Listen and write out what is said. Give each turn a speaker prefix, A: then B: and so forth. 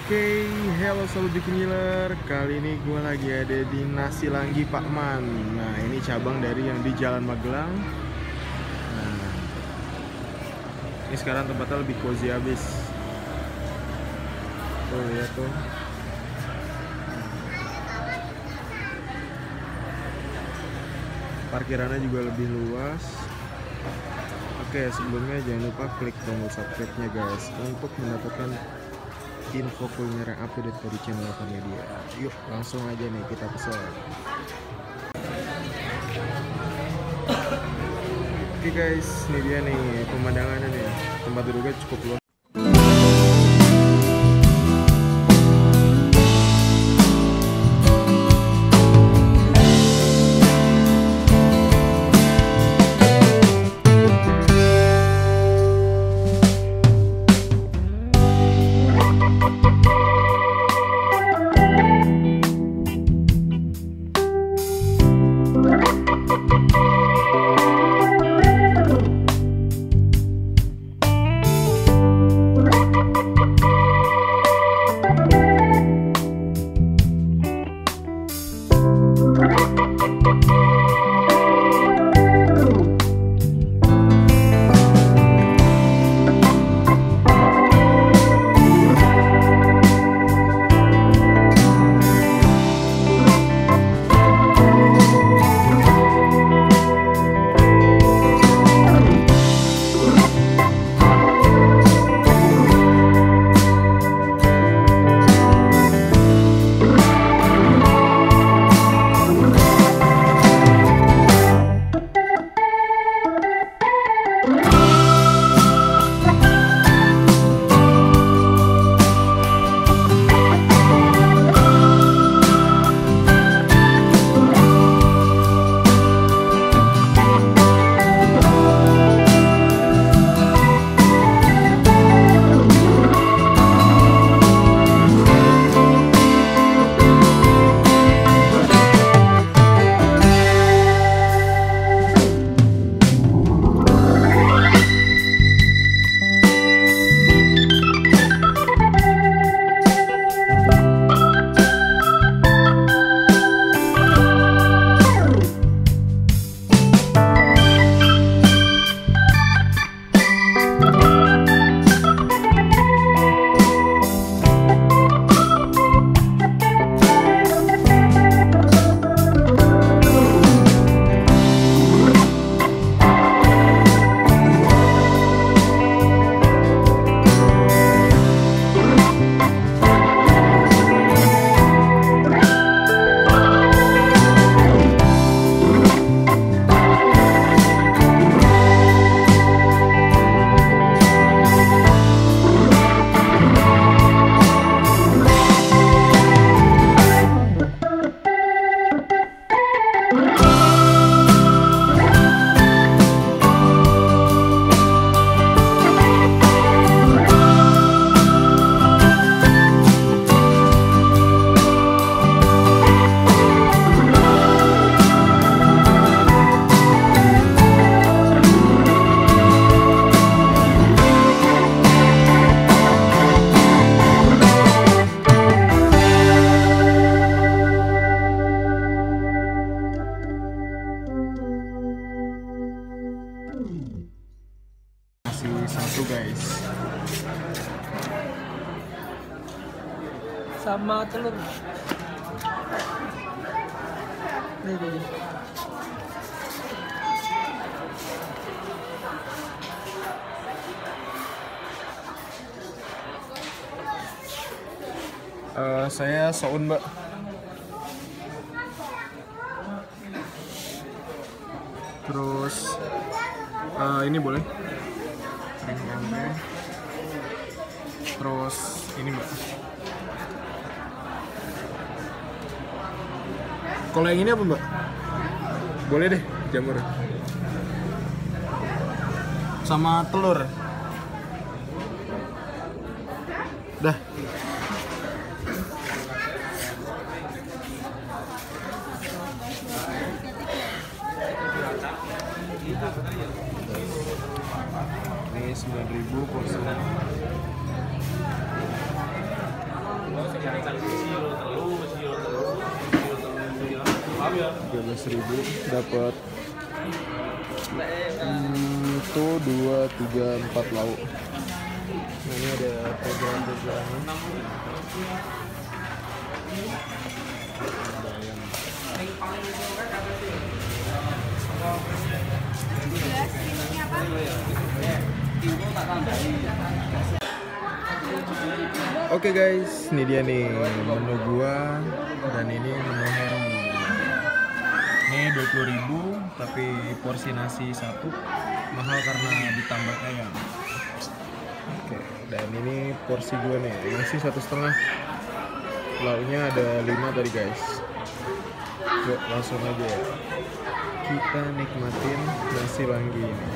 A: Oke, hello Sobat Bikin Ngiler. Kali ini gue lagi ada di Nasi Langgi Pak Man. Nah, ini cabang dari yang di Jalan Magelang. Nah, ini sekarang tempatnya lebih cozy abis. Tuh, lihat tuh. Parkirannya juga lebih luas. Oke, sebelumnya jangan lupa klik tombol subscribe-nya guys untuk mendapatkan info kuliner yang update dari channel Media. Yuk langsung aja nih kita pesan. Oke guys, ini dia nih pemandangannya nih. Tempat duduknya cukup luas. Satu guys
B: sama telur nih.
A: Saya soun mbak. Terus ini boleh tempe. Terus ini mbak. Kalau yang ini apa mbak? Boleh deh jamur. Sama telur. Dah. Ini 9.000 porsinya. 13.000 dapat itu 2, 3, 4 lauk. Nah ini ada jajanan-jajanannya. Oke guys, ini dia nih menu gua dan ini menu Heru. Ini 20.000 tapi porsi nasi satu mahal karena ditambah ayam. Oke, dan ini porsi gua nih, nasi 1,5. Lauknya ada 5 tadi guys. Yuk langsung aja kita nikmatin nasi langgi ini.